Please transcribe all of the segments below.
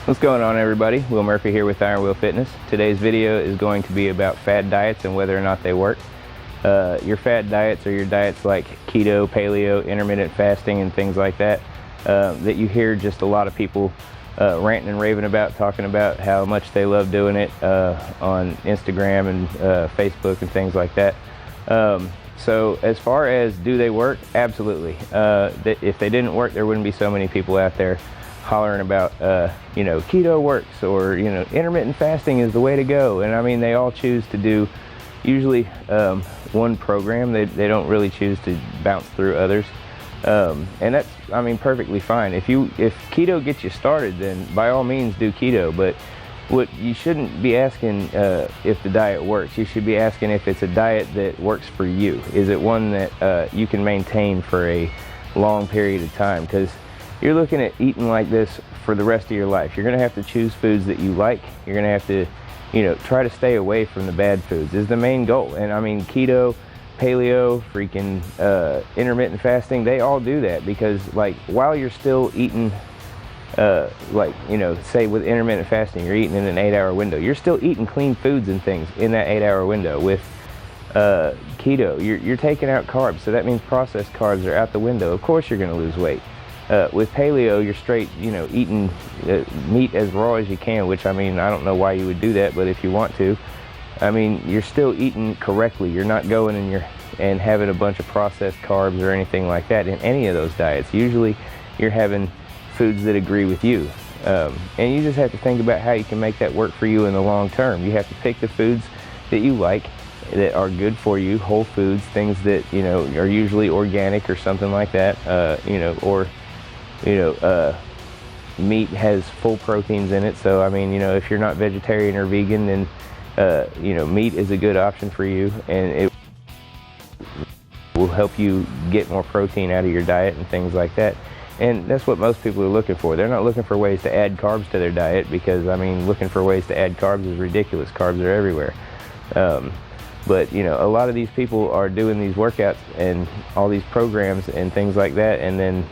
What's going on, everybody? Will Murphy here with Iron Will Fitness. Today's video is going to be about fad diets and whether or not they work. Your fad diets are your diets like keto, paleo, intermittent fasting, and things like that that you hear just a lot of people ranting and raving about, talking about how much they love doing it on Instagram and Facebook and things like that. So as far as do they work, absolutely. If they didn't work, there wouldn't be so many people out there hollering about keto works, or intermittent fasting is the way to go. And I mean, they all choose to do usually one program. They don't really choose to bounce through others, and that's, I mean, perfectly fine. If keto gets you started, then by all means do keto. But what you shouldn't be asking if the diet works. You should be asking if it's a diet that works for you. Is it one that you can maintain for a long period of time? Because you're looking at eating like this for the rest of your life. You're going to have to choose foods that you like. You're going to have to, try to stay away from the bad foods is the main goal. And I mean, keto, paleo, freaking intermittent fasting, they all do that because, like, while you're still eating, say with intermittent fasting, you're eating in an 8-hour window. You're still eating clean foods and things in that 8-hour window. With keto, you're taking out carbs, so that means processed carbs are out the window. Of course you're going to lose weight. With paleo, you're straight, eating meat as raw as you can, which, I mean, I don't know why you would do that, but if you want to, I mean, you're still eating correctly. You're not going and having a bunch of processed carbs or anything like that in any of those diets. Usually you're having foods that agree with you. And you just have to think about how you can make that work for you in the long term. You have to pick the foods that you like, that are good for you, whole foods, things that, are usually organic or something like that, meat has full proteins in it. So I mean, if you're not vegetarian or vegan, then meat is a good option for you, and it will help you get more protein out of your diet and things like that. And that's what most people are looking for. They're not looking for ways to add carbs to their diet, because I mean, looking for ways to add carbs is ridiculous. Carbs are everywhere. But a lot of these people are doing these workouts and all these programs and things like that, and then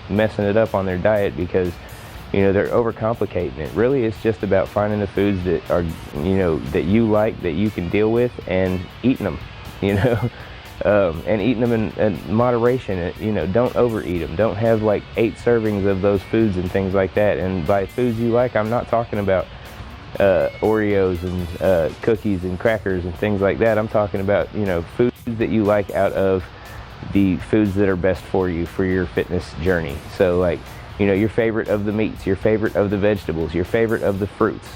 messing it up on their diet because they're overcomplicating it. Really, it's just about finding the foods that are that you like, that you can deal with, and eating them. And eating them in moderation. Don't overeat them. Don't have like 8 servings of those foods and things like that. And by foods you like, I'm not talking about Oreos and cookies and crackers and things like that. I'm talking about foods that you like out of the foods that are best for you for your fitness journey. So like your favorite of the meats, your favorite of the vegetables, your favorite of the fruits,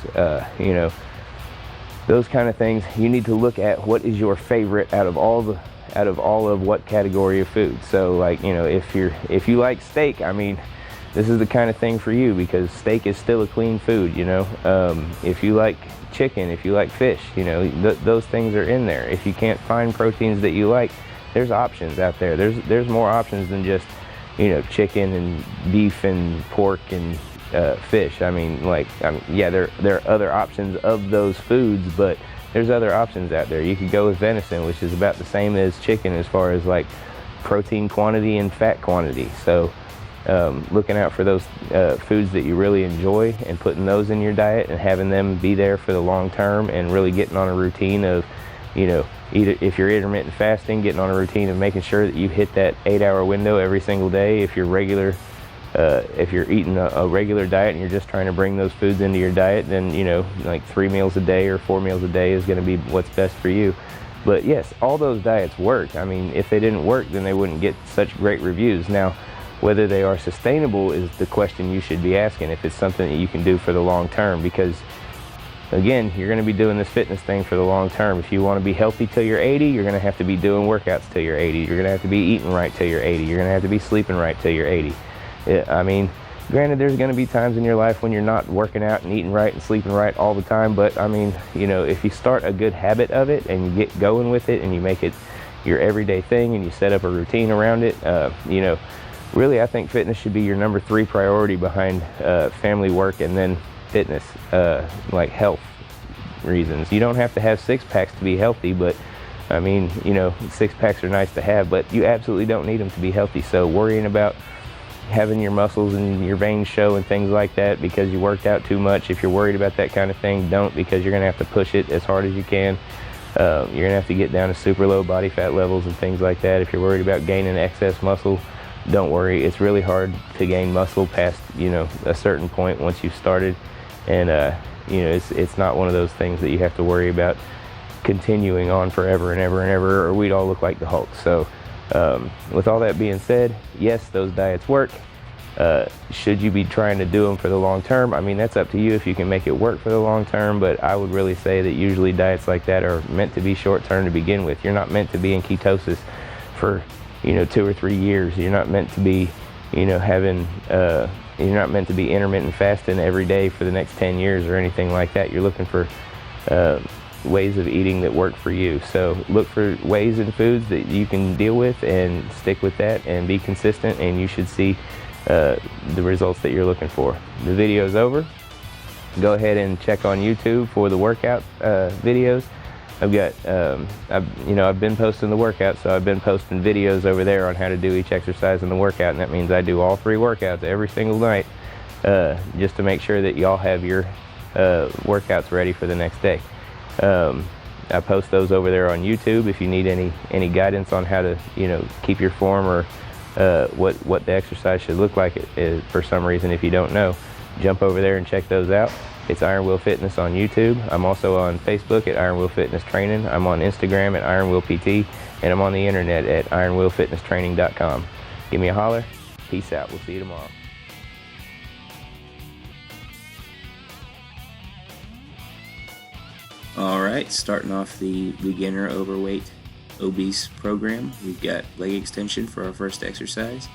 those kind of things. You need to look at what is your favorite out of all of what category of food. So like if you like steak, I mean, this is the kind of thing for you, because steak is still a clean food. If you like chicken, if you like fish, those things are in there. If you can't find proteins that you like, there's options out there. There's more options than just chicken and beef and pork and fish. I mean, yeah, there are other options of those foods, but there's other options out there. You could go with venison, which is about the same as chicken as far as like protein quantity and fat quantity. So looking out for those foods that you really enjoy and putting those in your diet and having them be there for the long term, and really getting on a routine of, if you're intermittent fasting, getting on a routine of making sure that you hit that 8-hour window every single day. If you're if you're eating a regular diet and you're just trying to bring those foods into your diet, then like 3 meals a day or 4 meals a day is going to be what's best for you. But yes, all those diets work. I mean, if they didn't work, then they wouldn't get such great reviews. Now, whether they are sustainable is the question you should be asking, if it's something that you can do for the long term. Because again, you're going to be doing this fitness thing for the long term. If you want to be healthy till you're 80, you're going to have to be doing workouts till you're 80. You're going to have to be eating right till you're 80. You're going to have to be sleeping right till you're 80. I mean, granted, there's going to be times in your life when you're not working out and eating right and sleeping right all the time. But I mean, if you start a good habit of it and you get going with it and you make it your everyday thing and you set up a routine around it, really, I think fitness should be your number 3 priority behind family, work, and then fitness, like health reasons. You don't have to have 6-packs to be healthy, but I mean, 6-packs are nice to have, but you absolutely don't need them to be healthy. So worrying about having your muscles and your veins show and things like that because you worked out too much. If you're worried about that kind of thing, don't, because you're gonna have to push it as hard as you can. You're gonna have to get down to super low body fat levels and things like that. If you're worried about gaining excess muscle, don't worry. It's really hard to gain muscle past, you know, a certain point once you've started, and you know, it's not one of those things that you have to worry about continuing on forever and ever and ever, or we'd all look like the Hulk. So with all that being said, yes, those diets work. Should you be trying to do them for the long term? I mean, that's up to you if you can make it work for the long term, but I would really say that usually diets like that are meant to be short term to begin with. You're not meant to be in ketosis for, you know, 2 or 3 years. You're not meant to be, you know, you're not meant to be intermittent fasting every day for the next 10 years or anything like that. You're looking for ways of eating that work for you. So look for ways and foods that you can deal with and stick with that and be consistent, and you should see the results that you're looking for. The video's over. Go ahead and check on YouTube for the workout videos. I've got, I've been posting the workout, so I've been posting videos over there on how to do each exercise in the workout, and that means I do all 3 workouts every single night, just to make sure that y'all have your workouts ready for the next day. I post those over there on YouTube. If you need any guidance on how to, you know, keep your form, or what the exercise should look like for some reason, if you don't know, jump over there and check those out. It's Iron Will Fitness on YouTube. I'm also on Facebook at Iron Will Fitness Training. I'm on Instagram at Iron Will PT, and I'm on the internet at ironwillfitnesstraining.com. Give me a holler. Peace out. We'll see you tomorrow. All right, starting off the beginner overweight obese program, we've got leg extension for our first exercise.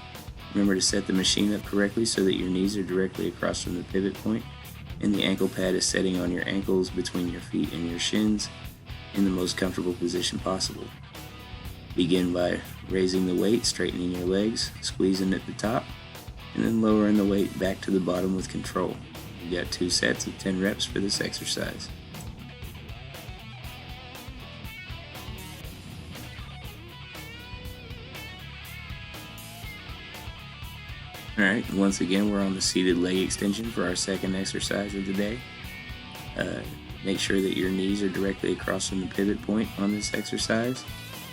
Remember to set the machine up correctly so that your knees are directly across from the pivot point, and the ankle pad is setting on your ankles between your feet and your shins in the most comfortable position possible. Begin by raising the weight, straightening your legs, squeezing at the top, and then lowering the weight back to the bottom with control. You've got 2 sets of 10 reps for this exercise. Alright, once again we're on the seated leg extension for our second exercise of the day. Make sure that your knees are directly across from the pivot point on this exercise.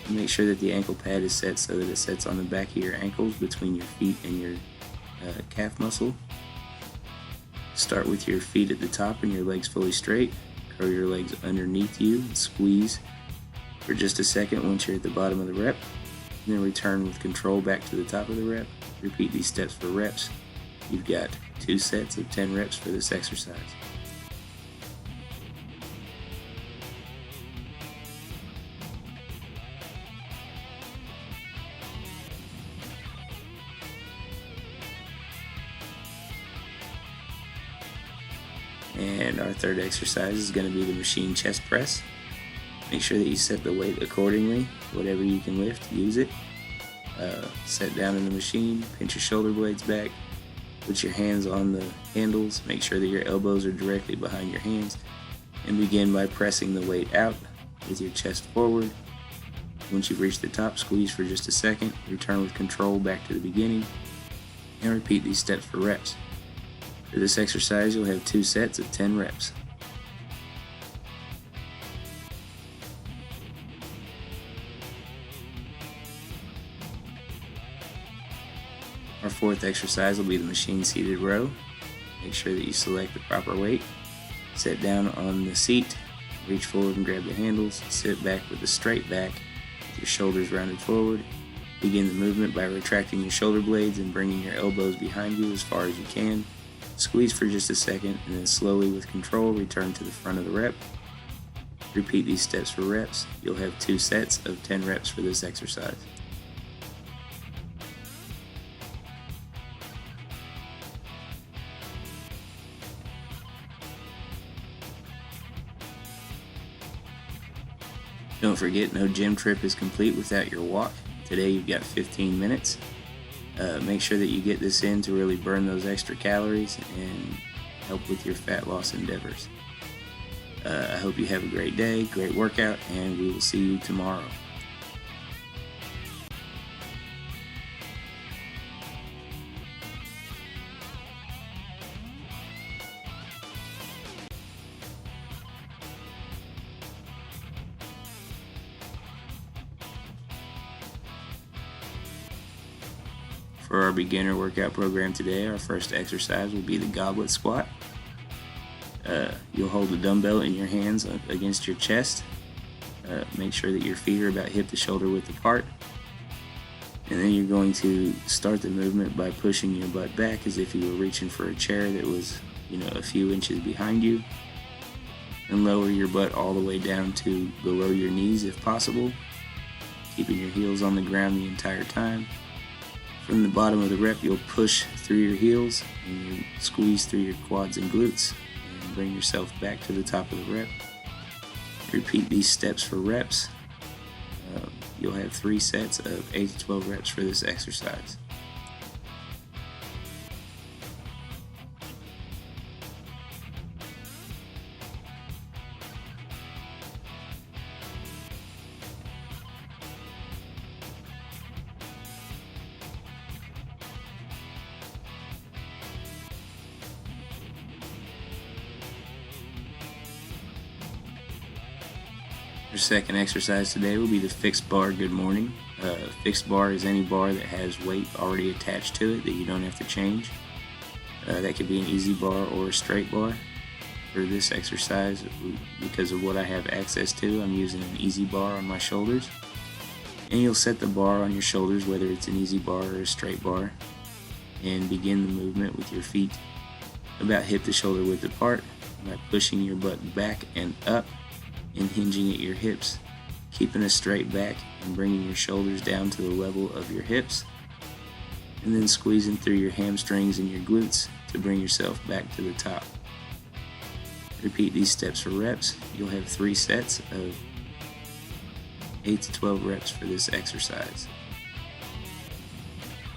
And make sure that the ankle pad is set so that it sets on the back of your ankles between your feet and your calf muscle. Start with your feet at the top and your legs fully straight. Curl your legs underneath you and squeeze for just a second once you're at the bottom of the rep. And then return with control back to the top of the rep. Repeat these steps for reps. You've got 2 sets of 10 reps for this exercise. And our third exercise is going to be the machine chest press. Make sure that you set the weight accordingly. Whatever you can lift, use it. Set down in the machine, pinch your shoulder blades back, put your hands on the handles, make sure that your elbows are directly behind your hands, and begin by pressing the weight out with your chest forward. Once you've reached the top, squeeze for just a second, return with control back to the beginning, and repeat these steps for reps. For this exercise, you'll have 2 sets of 10 reps. Our fourth exercise will be the machine seated row. Make sure that you select the proper weight. Sit down on the seat, reach forward and grab the handles, sit back with a straight back, with your shoulders rounded forward. Begin the movement by retracting your shoulder blades and bringing your elbows behind you as far as you can. Squeeze for just a second, and then slowly with control return to the front of the rep. Repeat these steps for reps. You'll have 2 sets of 10 reps for this exercise. Don't forget, no gym trip is complete without your walk. Today you've got 15 minutes. Make sure that you get this in to really burn those extra calories and help with your fat loss endeavors. I hope you have a great day, great workout, and we will see you tomorrow. For our beginner workout program today, our first exercise will be the goblet squat. You'll hold the dumbbell in your hands against your chest. Make sure that your feet are about hip to shoulder width apart. And then you're going to start the movement by pushing your butt back as if you were reaching for a chair that was, a few inches behind you. And lower your butt all the way down to below your knees if possible, keeping your heels on the ground the entire time. From the bottom of the rep, you'll push through your heels and you squeeze through your quads and glutes and bring yourself back to the top of the rep. Repeat these steps for reps. You'll have 3 sets of 8 to 12 reps for this exercise. Your second exercise today will be the fixed bar good morning. Fixed bar is any bar that has weight already attached to it that you don't have to change. That could be an easy bar or a straight bar. For this exercise, because of what I have access to, I'm using an easy bar on my shoulders. And you'll set the bar on your shoulders, whether it's an easy bar or a straight bar, and begin the movement with your feet about hip to shoulder width apart by pushing your butt back and up and hinging at your hips, keeping a straight back and bringing your shoulders down to the level of your hips, and then squeezing through your hamstrings and your glutes to bring yourself back to the top. Repeat these steps for reps. You'll have 3 sets of 8 to 12 reps for this exercise.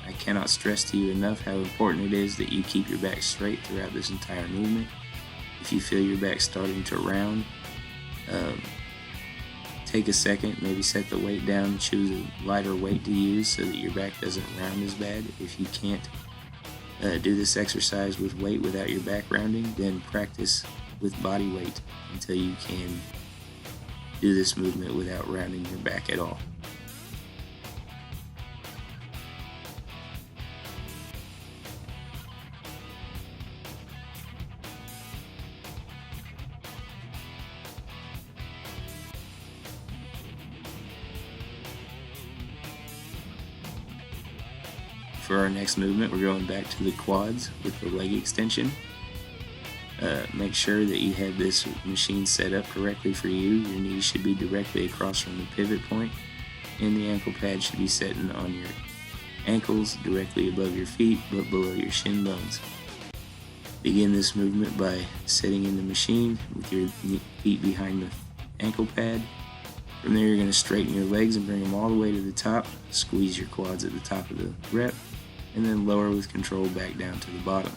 I cannot stress to you enough how important it is that you keep your back straight throughout this entire movement. If you feel your back starting to round, take a second, maybe set the weight down, choose a lighter weight to use so that your back doesn't round as bad. If you can't do this exercise with weight without your back rounding, then practice with body weight until you can do this movement without rounding your back at all. For our next movement, we're going back to the quads with the leg extension. Make sure that you have this machine set up correctly for you. Your knees should be directly across from the pivot point, and the ankle pad should be sitting on your ankles directly above your feet but below your shin bones. Begin this movement by sitting in the machine with your feet behind the ankle pad. From there, you're going to straighten your legs and bring them all the way to the top. Squeeze your quads at the top of the rep, and then lower with control back down to the bottom.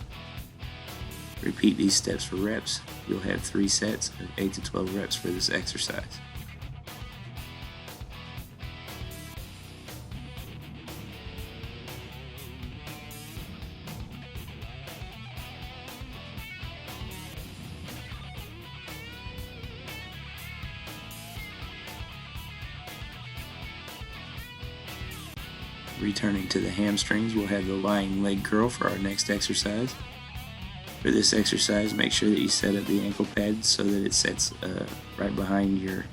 Repeat these steps for reps. You'll have 3 sets of 8 to 12 reps for this exercise. Returning to the hamstrings, we'll have the lying leg curl for our next exercise. For this exercise, make sure that you set up the ankle pad so that it sets right behind your,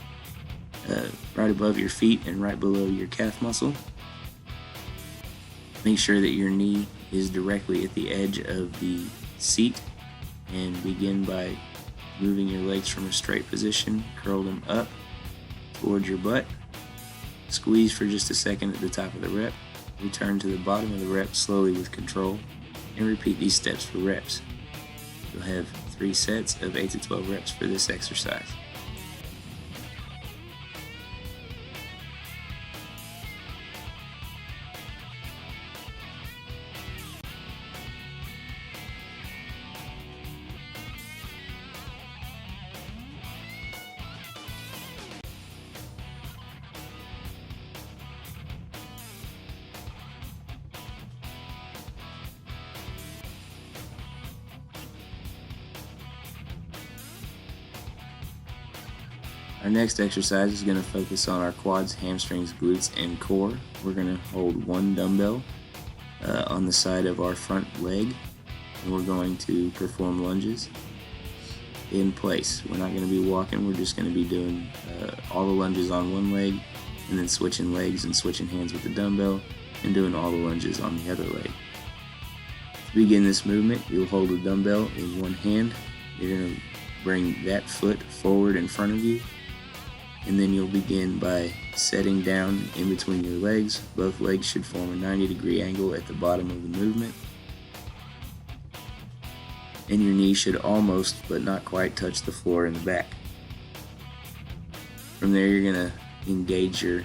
right above your feet and right below your calf muscle. Make sure that your knee is directly at the edge of the seat, and begin by moving your legs from a straight position, curl them up towards your butt. Squeeze for just a second at the top of the rep. Return to the bottom of the rep slowly with control, and repeat these steps for reps. You'll have 3 sets of 8 to 12 reps for this exercise. Our next exercise is going to focus on our quads, hamstrings, glutes, and core. We're going to hold 1 dumbbell on the side of our front leg, and we're going to perform lunges in place. We're not going to be walking, we're just going to be doing all the lunges on one leg, and then switching legs and switching hands with the dumbbell, and doing all the lunges on the other leg. To begin this movement, you'll hold the dumbbell in one hand. You're going to bring that foot forward in front of you, and then you'll begin by setting down in between your legs. Both legs should form a 90-degree angle at the bottom of the movement, and your knee should almost but not quite touch the floor in the back. From there, you're going to engage your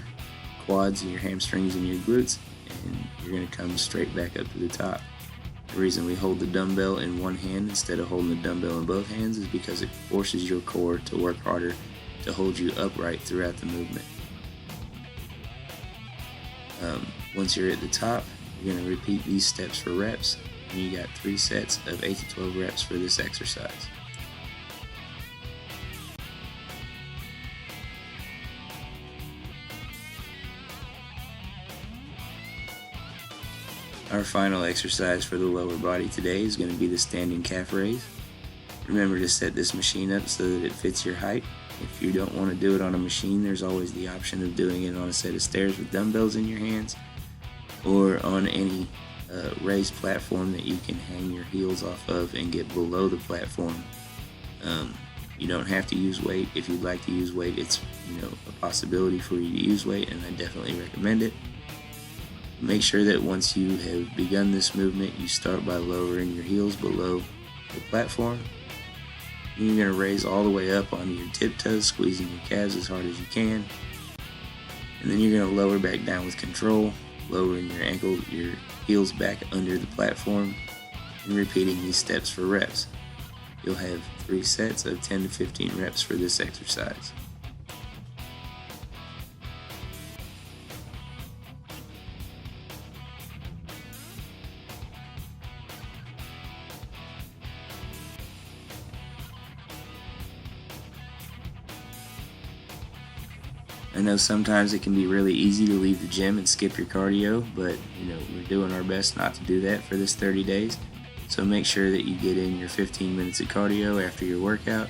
quads and your hamstrings and your glutes, and you're going to come straight back up to the top. The reason we hold the dumbbell in one hand instead of holding the dumbbell in both hands is because it forces your core to work harder to hold you upright throughout the movement. Once you're at the top, you're going to repeat these steps for reps, and you got 3 sets of 8 to 12 reps for this exercise. Our final exercise for the lower body today is going to be the standing calf raise. Remember to set this machine up so that it fits your height. If you don't want to do it on a machine, there's always the option of doing it on a set of stairs with dumbbells in your hands, or on any raised platform that you can hang your heels off of and get below the platform. You don't have to use weight. If you'd like to use weight, it's a possibility for you to use weight, and I definitely recommend it. Make sure that once you have begun this movement, you start by lowering your heels below the platform. And you're going to raise all the way up onto your tiptoes, squeezing your calves as hard as you can. And then you're going to lower back down with control, lowering your heels back under the platform, and repeating these steps for reps. You'll have 3 sets of 10 to 15 reps for this exercise. I know sometimes it can be really easy to leave the gym and skip your cardio, but we're doing our best not to do that for this 30 days. So make sure that you get in your 15 minutes of cardio after your workout.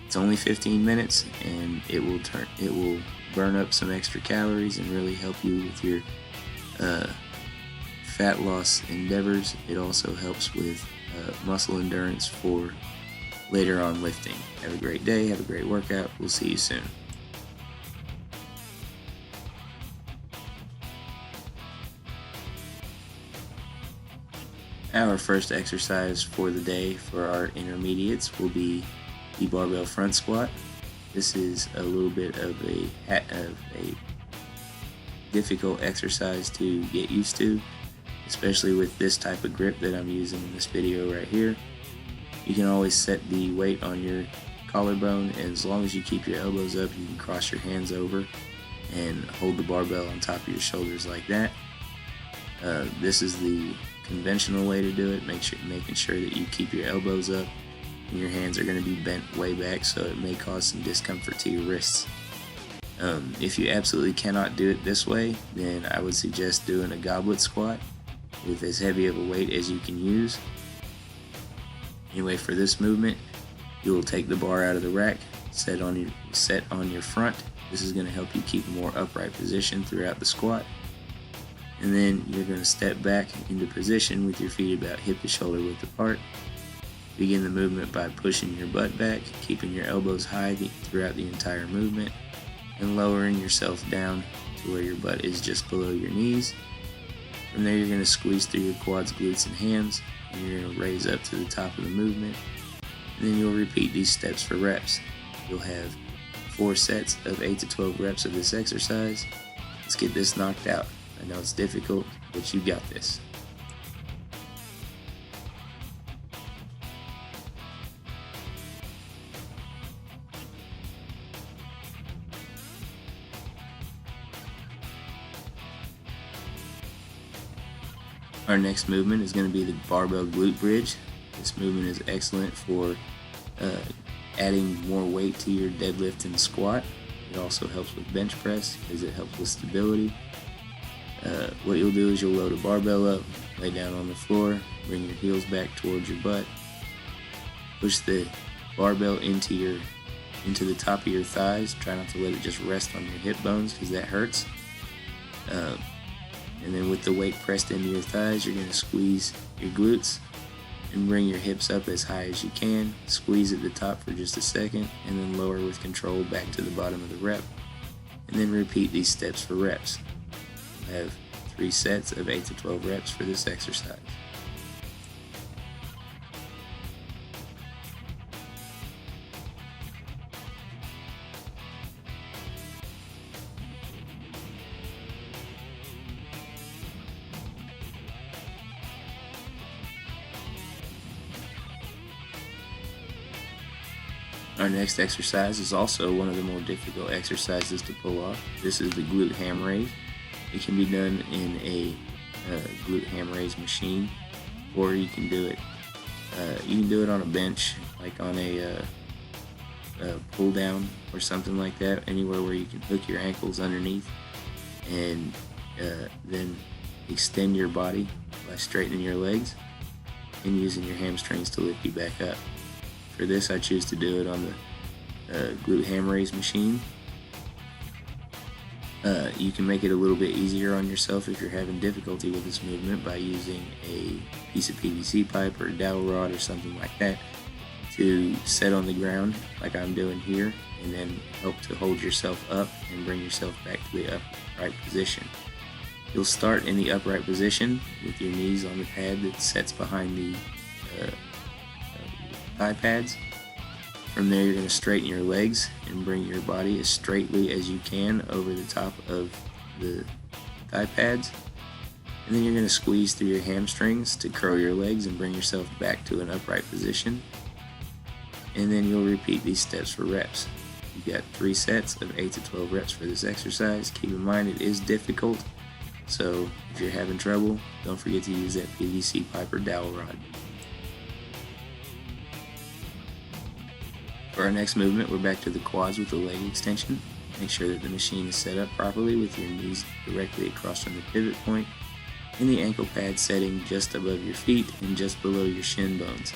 It's only 15 minutes, and it will burn up some extra calories and really help you with your fat loss endeavors. It also helps with muscle endurance for later on lifting. Have a great day, have a great workout. We'll see you soon. Our first exercise for the day for our intermediates will be the barbell front squat. This is a little bit of a difficult exercise to get used to, especially with this type of grip that I'm using in this video right here. You can always set the weight on your collarbone, and as long as you keep your elbows up, you can cross your hands over and hold the barbell on top of your shoulders like that. This is the conventional way to do it, making sure that you keep your elbows up and your hands are going to be bent way back, so it may cause some discomfort to your wrists. If you absolutely cannot do it this way, then I would suggest doing a goblet squat with as heavy of a weight as you can use. Anyway, for this movement, you will take the bar out of the rack, set on your front. This is going to help you keep a more upright position throughout the squat. And then you're going to step back into position with your feet about hip to shoulder width apart. Begin the movement by pushing your butt back, keeping your elbows high throughout the entire movement, and lowering yourself down to where your butt is just below your knees. From there, you're going to squeeze through your quads, glutes, and hams, and you're going to raise up to the top of the movement. And then you'll repeat these steps for reps. You'll have 4 sets of 8 to 12 reps of this exercise. Let's get this knocked out. I know it's difficult, but you got this. Our next movement is going to be the barbell glute bridge. This movement is excellent for adding more weight to your deadlift and squat. It also helps with bench press because it helps with stability. What you'll do is you'll load a barbell up, Lay down on the floor, bring your heels back towards your butt. Push the barbell into the top of your thighs. Try not to let it just rest on your hip bones because that hurts. And then with the weight pressed into your thighs, you're going to squeeze your glutes and bring your hips up as high as you can. Squeeze at the top for just a second and then lower with control back to the bottom of the rep. And then repeat these steps for reps. You'll have 3 sets of 8 to 12 reps for this exercise. Our next exercise is also one of the more difficult exercises to pull off. This is the glute ham raise. It can be done in a glute ham raise machine, or you can do it on a bench, like on a pull down or something like that, anywhere where you can hook your ankles underneath and then extend your body by straightening your legs and using your hamstrings to lift you back up. For this, I choose to do it on the glute ham raise machine. You can make it a little bit easier on yourself if you're having difficulty with this movement by using a piece of PVC pipe or a dowel rod or something like that to set on the ground like I'm doing here, and then help to hold yourself up and bring yourself back to the upright position. You'll start in the upright position with your knees on the pad that sets behind the thigh pads. From there, you're going to straighten your legs and bring your body as straightly as you can over the top of the thigh pads. And then you're going to squeeze through your hamstrings to curl your legs and bring yourself back to an upright position. And then you'll repeat these steps for reps. You've got 3 sets of 8 to 12 reps for this exercise. Keep in mind it is difficult, so if you're having trouble, don't forget to use that PVC pipe or dowel rod. For our next movement, we're back to the quads with the leg extension. Make sure that the machine is set up properly with your knees directly across from the pivot point and the ankle pad setting just above your feet and just below your shin bones.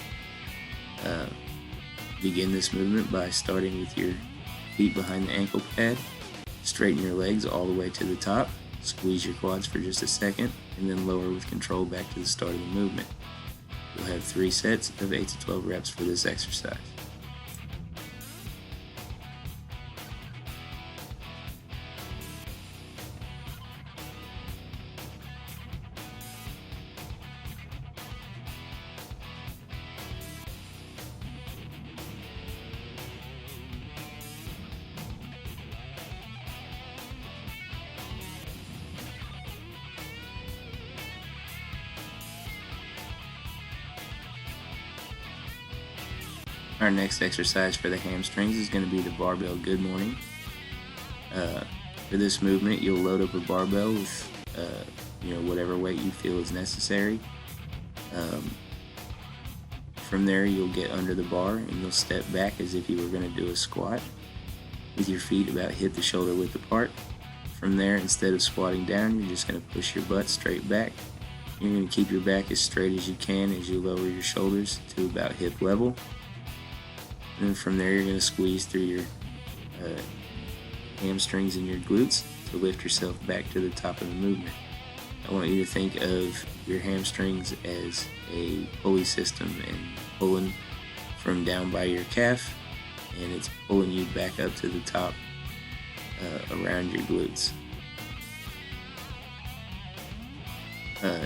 Begin this movement by starting with your feet behind the ankle pad. Straighten your legs all the way to the top. Squeeze your quads for just a second and then lower with control back to the start of the movement. You'll have 3 sets of 8 to 12 reps for this exercise. Our next exercise for the hamstrings is going to be the barbell good morning. For this movement, you'll load up a barbell with whatever weight you feel is necessary. From there, you'll get under the bar and you'll step back as if you were going to do a squat with your feet about hip to shoulder width apart. From there, instead of squatting down, you're just going to push your butt straight back. You're going to keep your back as straight as you can as you lower your shoulders to about hip level. And then from there, you're going to squeeze through your hamstrings and your glutes to lift yourself back to the top of the movement. I want you to think of your hamstrings as a pulley system and pulling from down by your calf, and it's pulling you back up to the top around your glutes.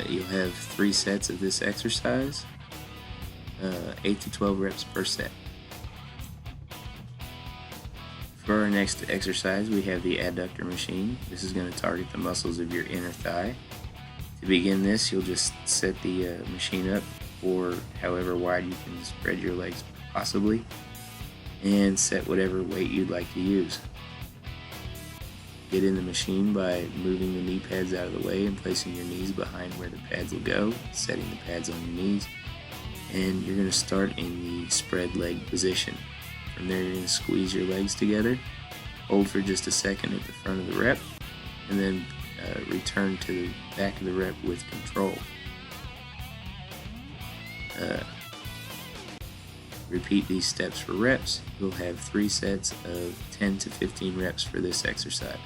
You'll have 3 sets of this exercise, 8 to 12 reps per set. For our next exercise, we have the adductor machine. This is going to target the muscles of your inner thigh. To begin this, you'll just set the machine up for however wide you can spread your legs possibly, and set whatever weight you'd like to use. Get in the machine by moving the knee pads out of the way and placing your knees behind where the pads will go, setting the pads on your knees, and you're going to start in the spread leg position. From there, you're going to squeeze your legs together, hold for just a second at the front of the rep, and then return to the back of the rep with control. Repeat these steps for reps. You'll have 3 sets of 10 to 15 reps for this exercise.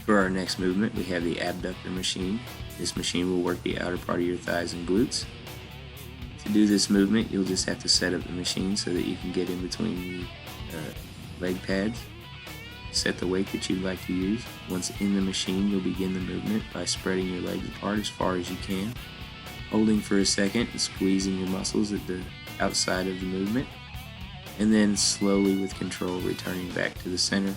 For our next movement, we have the abductor machine. This machine will work the outer part of your thighs and glutes. To do this movement, you'll just have to set up the machine so that you can get in between the leg pads. Set the weight that you'd like to use. Once in the machine, you'll begin the movement by spreading your legs apart as far as you can, holding for a second and squeezing your muscles at the outside of the movement, and then slowly with control returning back to the center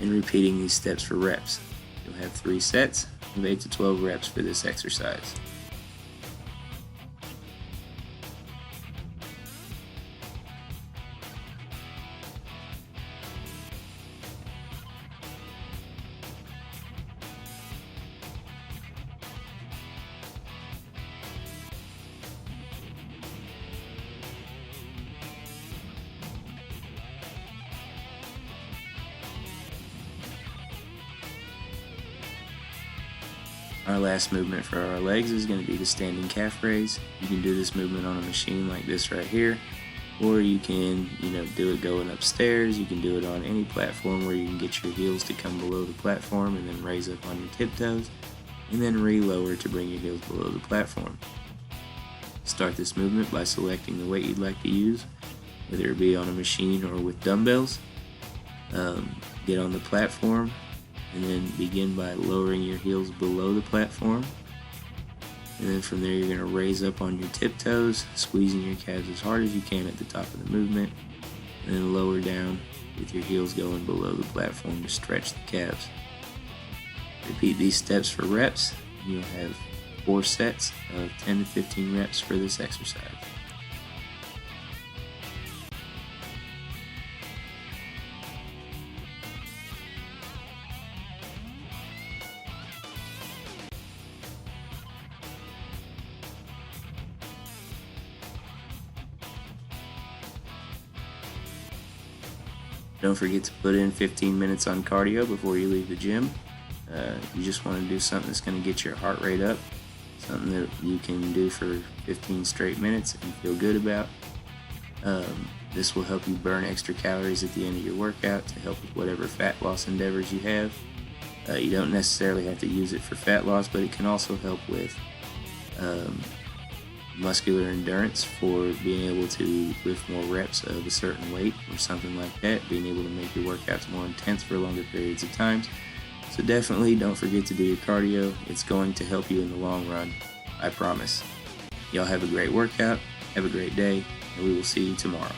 and repeating these steps for reps. You'll have 3 sets of 8 to 12 reps for this exercise. Our last movement for our legs is going to be the standing calf raise. You can do this movement on a machine like this right here, or you can, do it going upstairs. You can do it on any platform where you can get your heels to come below the platform and then raise up on your tiptoes, and then re-lower to bring your heels below the platform. Start this movement by selecting the weight you'd like to use, whether it be on a machine or with dumbbells. Get on the platform, and then begin by lowering your heels below the platform. And then from there you're going to raise up on your tiptoes, squeezing your calves as hard as you can at the top of the movement, and then lower down with your heels going below the platform to stretch the calves. Repeat these steps for reps. You'll have 4 sets of 10 to 15 reps for this exercise. Don't forget to put in 15 minutes on cardio before you leave the gym. You just want to do something that's going to get your heart rate up, something that you can do for 15 straight minutes and feel good about. This will help you burn extra calories at the end of your workout to help with whatever fat loss endeavors you have. You don't necessarily have to use it for fat loss, but it can also help with muscular endurance for being able to lift more reps of a certain weight or something like that, being able to make your workouts more intense for longer periods of time. So definitely don't forget to do your cardio. It's going to help you in the long run, I promise. Y'all have a great workout, have a great day, and we will see you tomorrow.